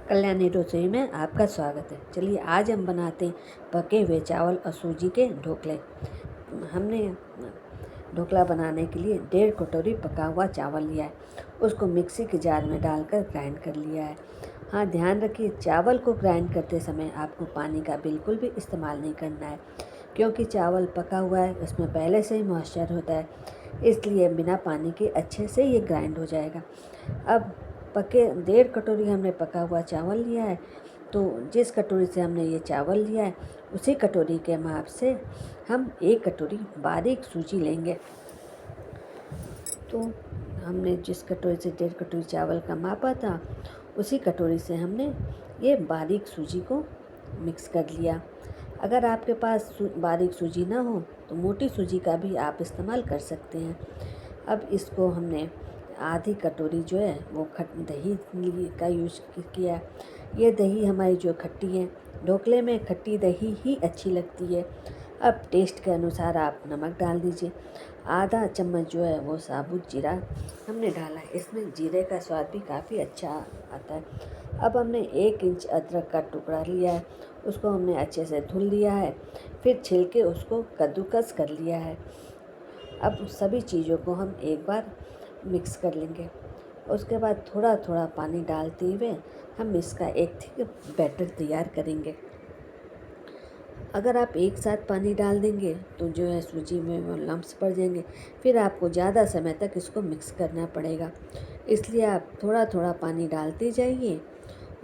कल्याणी रसोई में आपका स्वागत है। चलिए आज हम बनाते हैं पके हुए चावल और सूजी के ढोकले। हमने ढोकला बनाने के लिए 1.5 कटोरी पका हुआ चावल लिया है। उसको मिक्सी के जार में डालकर ग्राइंड कर लिया है। हाँ, ध्यान रखिए चावल को ग्राइंड करते समय आपको पानी का बिल्कुल भी इस्तेमाल नहीं करना है, क्योंकि चावल पका हुआ है, उसमें पहले से ही मॉइस्चर होता है, इसलिए बिना पानी के अच्छे से ये ग्राइंड हो जाएगा। अब 1.5 कटोरी हमने पका हुआ चावल लिया है, तो जिस कटोरी से हमने ये चावल लिया है उसी कटोरी के माप से हम 1 कटोरी बारीक सूजी लेंगे। तो हमने जिस कटोरी से 1.5 कटोरी चावल का मापा था उसी कटोरी से हमने ये बारीक सूजी को मिक्स कर लिया। अगर आपके पास बारीक सूजी ना हो तो मोटी सूजी का भी आप इस्तेमाल कर सकते हैं। अब इसको हमने आधी कटोरी जो है वो दही का यूज किया। ये दही हमारी जो खट्टी है, ढोकले में खट्टी दही ही अच्छी लगती है। अब टेस्ट के अनुसार आप नमक डाल दीजिए। आधा चम्मच जो है वो साबुत जीरा हमने डाला है, इसमें जीरे का स्वाद भी काफ़ी अच्छा आता है। अब हमने 1 इंच अदरक का टुकड़ा लिया है, उसको हमने अच्छे से धुल लिया है, फिर छिल के उसको कद्दूकस कर लिया है। अब सभी चीज़ों को हम एक बार मिक्स कर लेंगे। उसके बाद थोड़ा थोड़ा पानी डालते हुए हम इसका एक थिक बैटर तैयार करेंगे। अगर आप एक साथ पानी डाल देंगे तो जो है सूजी में वो लम्प्स पड़ जाएंगे, फिर आपको ज़्यादा समय तक इसको मिक्स करना पड़ेगा। इसलिए आप थोड़ा थोड़ा पानी डालते जाइए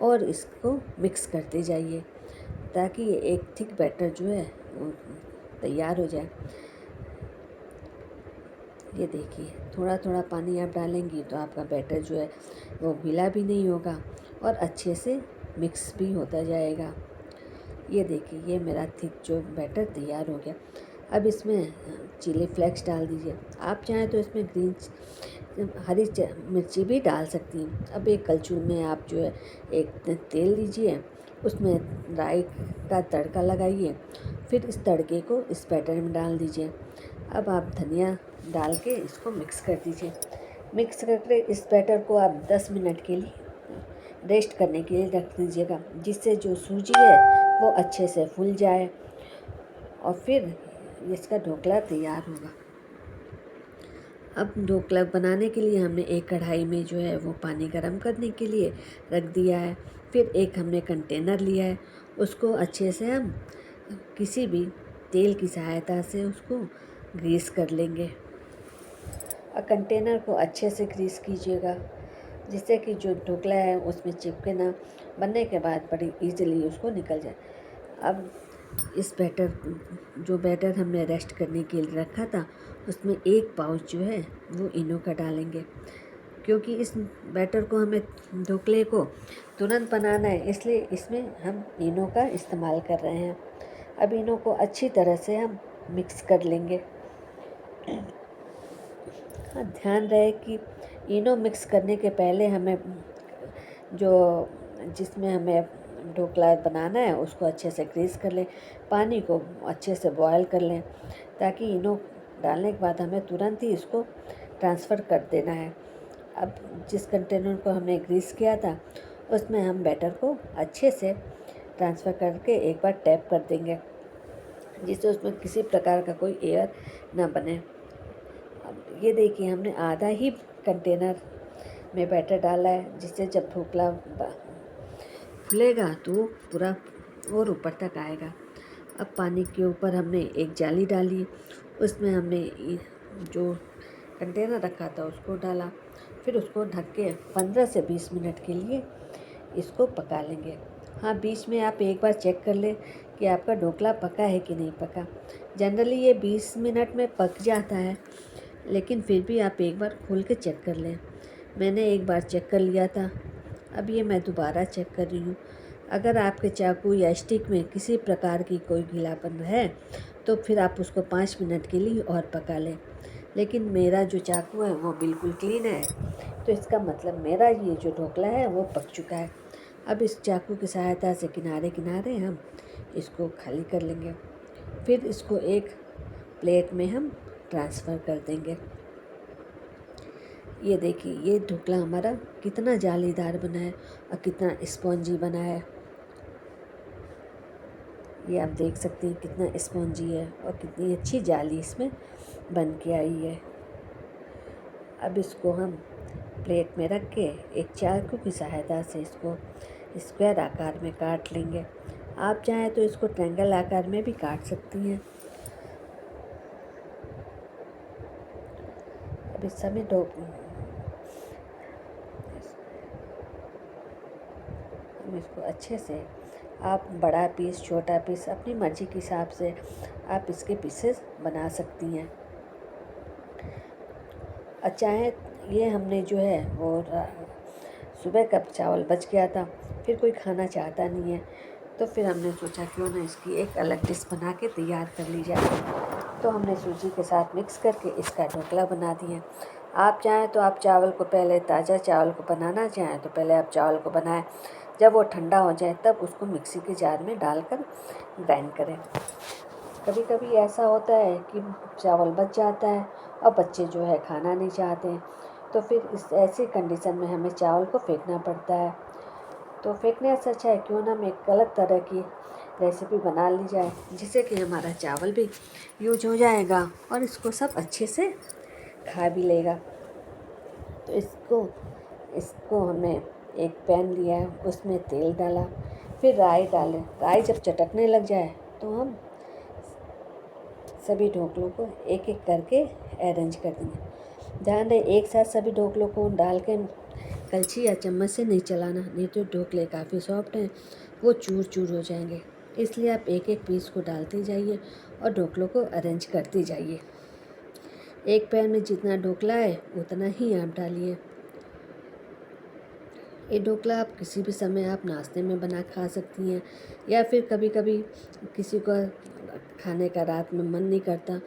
और इसको मिक्स करते जाइए, ताकि ये एक थिक बैटर जो है वो तैयार हो जाए। ये देखिए, थोड़ा थोड़ा पानी आप डालेंगी तो आपका बैटर जो है वो गीला भी नहीं होगा और अच्छे से मिक्स भी होता जाएगा। ये देखिए, ये मेरा थिक जो बैटर तैयार हो गया। अब इसमें चिली फ्लेक्स डाल दीजिए। आप चाहें तो इसमें हरी मिर्ची भी डाल सकती हैं। अब एक कलछुल में आप जो है एक तेल लीजिए, उसमें राई का तड़का लगाइए, फिर इस तड़के को इस बैटर में डाल दीजिए। अब आप धनिया डाल के इसको मिक्स कर दीजिए। मिक्स करके इस बैटर को आप 10 मिनट के लिए रेस्ट करने के लिए रख दीजिएगा, जिससे जो सूजी है वो अच्छे से फूल जाए और फिर इसका ढोकला तैयार होगा। अब ढोकला बनाने के लिए हमने एक कढ़ाई में जो है वो पानी गर्म करने के लिए रख दिया है। फिर एक हमने कंटेनर लिया है, उसको अच्छे से हम किसी भी तेल की सहायता से उसको ग्रीस कर लेंगे। और कंटेनर को अच्छे से ग्रीस कीजिएगा, जिससे कि जो ढोकला है उसमें चिपके ना, बनने के बाद बड़ी इजीली उसको निकल जाए। अब इस जो बैटर हमने रेस्ट करने के लिए रखा था उसमें 1 पाउच जो है वो इनो का डालेंगे, क्योंकि इस बैटर को हमें ढोकले को तुरंत बनाना है, इसलिए इसमें हम इनो का इस्तेमाल कर रहे हैं। अब इनो को अच्छी तरह से हम मिक्स कर लेंगे। हाँ, ध्यान रहे कि इनो मिक्स करने के पहले हमें जिसमें हमें ढोकला बनाना है उसको अच्छे से ग्रीस कर लें, पानी को अच्छे से बॉयल कर लें, ताकि इनो डालने के बाद हमें तुरंत ही इसको ट्रांसफ़र कर देना है। अब जिस कंटेनर को हमने ग्रीस किया था उसमें हम बैटर को अच्छे से ट्रांसफ़र करके एक बार टैप कर देंगे, जिससे उसमें किसी प्रकार का कोई एयर ना बने। अब ये देखिए, हमने आधा ही कंटेनर में बैटर डाला है, जिससे जब ढोकला फूलेगा तो वो पूरा और ऊपर तक आएगा। अब पानी के ऊपर हमने एक जाली डाली, उसमें हमने जो कंटेनर रखा था उसको डाला, फिर उसको ढक के 15 से 20 मिनट के लिए इसको पका लेंगे। हाँ, बीच में आप एक बार चेक कर लें कि आपका ढोकला पका है कि नहीं पका। जनरली ये 20 मिनट में पक जाता है, लेकिन फिर भी आप एक बार खोल के चेक कर लें। मैंने एक बार चेक कर लिया था, अब ये मैं दोबारा चेक कर रही हूँ। अगर आपके चाकू या स्टिक में किसी प्रकार की कोई गीलापन है तो फिर आप उसको 5 मिनट के लिए और पका लें, लेकिन मेरा जो चाकू है वो बिल्कुल क्लीन है, तो इसका मतलब मेरा ये जो ढोकला है वो पक चुका है। अब इस चाकू की सहायता से किनारे किनारे हम इसको खाली कर लेंगे, फिर इसको एक प्लेट में हम ट्रांसफ़र कर देंगे। ये देखिए, ये ढोकला हमारा कितना जालीदार बना है और कितना स्पॉन्जी बना है। ये आप देख सकते हैं कितना स्पॉन्जी है और कितनी अच्छी जाली इसमें बन के आई है। अब इसको हम प्लेट में रख के एक चाकू की सहायता से इसको स्क्वायर आकार में काट लेंगे। आप चाहें तो इसको ट्रायंगल आकार में भी काट सकती हैं। अब इस समय हम इसको अच्छे से, आप बड़ा पीस छोटा पीस अपनी मर्ज़ी के हिसाब से आप इसके पीसेस बना सकती हैं। और चाहे ये हमने जो है वो सुबह का चावल बच गया था, फिर कोई खाना चाहता नहीं है, तो फिर हमने सोचा क्यों ना इसकी एक अलग डिश बना के तैयार कर ली जाए। तो हमने सूजी के साथ मिक्स करके इसका ढोकला बना दिया। आप चाहें तो आप चावल को पहले, ताज़ा चावल को बनाना चाहें तो पहले आप चावल को बनाएं, जब वो ठंडा हो जाए तब उसको मिक्सी के जार में डालकर ग्राइंड करें। कभी कभी ऐसा होता है कि चावल बच जाता है और बच्चे जो है खाना नहीं चाहते हैं, तो फिर इस ऐसी कंडीशन में हमें चावल को फेंकना पड़ता है। तो फेंकने से अच्छा है क्यों ना हम एक अलग तरह की रेसिपी बना ली जाए, जिससे कि हमारा चावल भी यूज हो जाएगा और इसको सब अच्छे से खा भी लेगा। तो इसको हमने एक पैन लिया है, उसमें तेल डाला, फिर राई डालें। राई जब चटकने लग जाए तो हम सभी ढोकलों को एक एक करके अरेंज कर देंगे। ध्यान रहे एक साथ सभी ढोकलों को डाल के कलछी या चम्मच से नहीं चलाना, नहीं तो ढोकले काफ़ी सॉफ्ट हैं, वो चूर चूर हो जाएंगे। इसलिए आप एक एक पीस को डालते जाइए और ढोकलों को अरेंज करते जाइए। एक पैन में जितना ढोकला है उतना ही आप डालिए। ये ढोकला आप किसी भी समय आप नाश्ते में बना खा सकती हैं, या फिर कभी कभी किसी का खाने का रात में मन नहीं करता,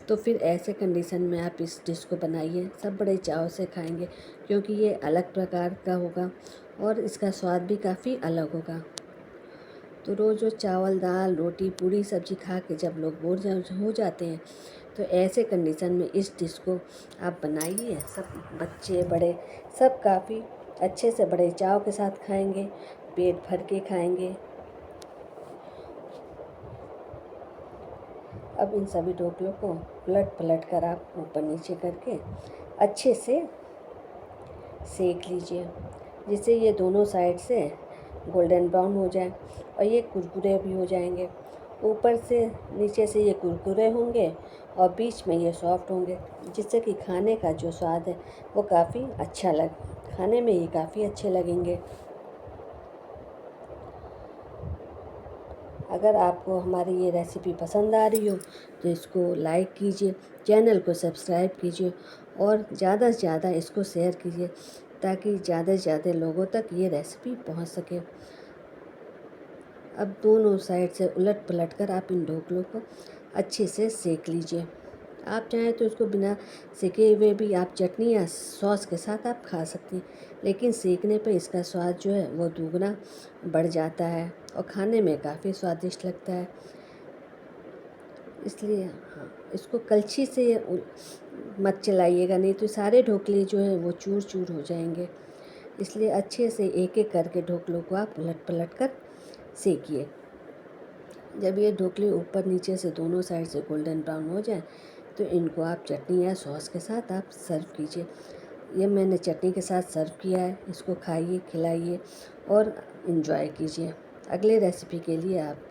तो फिर ऐसे कंडीशन में आप इस डिश को बनाइए। सब बड़े चाव से खाएंगे, क्योंकि ये अलग प्रकार का होगा और इसका स्वाद भी काफ़ी अलग होगा। तो रोज़ रोज़ चावल दाल रोटी पूरी सब्जी खा के जब लोग बोर हो जाते हैं, तो ऐसे कंडीशन में इस डिश को आप बनाइए। सब बच्चे बड़े सब काफ़ी अच्छे से बड़े चाव के साथ खाएंगे, पेट भर के खाएंगे। अब इन सभी ढोकलों को पलट पलट कर आप ऊपर नीचे करके अच्छे से सेक लीजिए, जिससे ये दोनों साइड से गोल्डन ब्राउन हो जाए और ये कुरकुरे भी हो जाएंगे। ऊपर से नीचे से ये कुरकुरे होंगे और बीच में ये सॉफ्ट होंगे, जिससे कि खाने का जो स्वाद है वो काफ़ी अच्छा खाने में ये काफ़ी अच्छे लगेंगे। अगर आपको हमारी ये रेसिपी पसंद आ रही हो तो इसको लाइक कीजिए, चैनल को सब्सक्राइब कीजिए और ज़्यादा से ज़्यादा इसको शेयर कीजिए, ताकि ज़्यादा से ज़्यादा लोगों तक ये रेसिपी पहुंच सके। अब दोनों साइड से उलट पलट कर आप इन ढोकलों को अच्छे से सेक लीजिए। आप चाहें तो इसको बिना सेके हुए भी आप चटनी या सॉस के साथ आप खा सकती हैं, लेकिन सेकने पर इसका स्वाद जो है वो दुगना बढ़ जाता है और खाने में काफ़ी स्वादिष्ट लगता है। इसलिए हाँ, इसको कलछी से मत चलाइएगा, नहीं तो सारे ढोकले जो हैं वो चूर चूर हो जाएंगे। इसलिए अच्छे से एक एक करके ढोकलों को आप उलट पलट कर सेकिए। जब ये ढोकले ऊपर नीचे से दोनों साइड से गोल्डन ब्राउन हो जाए तो इनको आप चटनी या सॉस के साथ आप सर्व कीजिए। ये मैंने चटनी के साथ सर्व किया है। इसको खाइए, खिलाइए और इन्जॉय कीजिए। अगले रेसिपी के लिए आप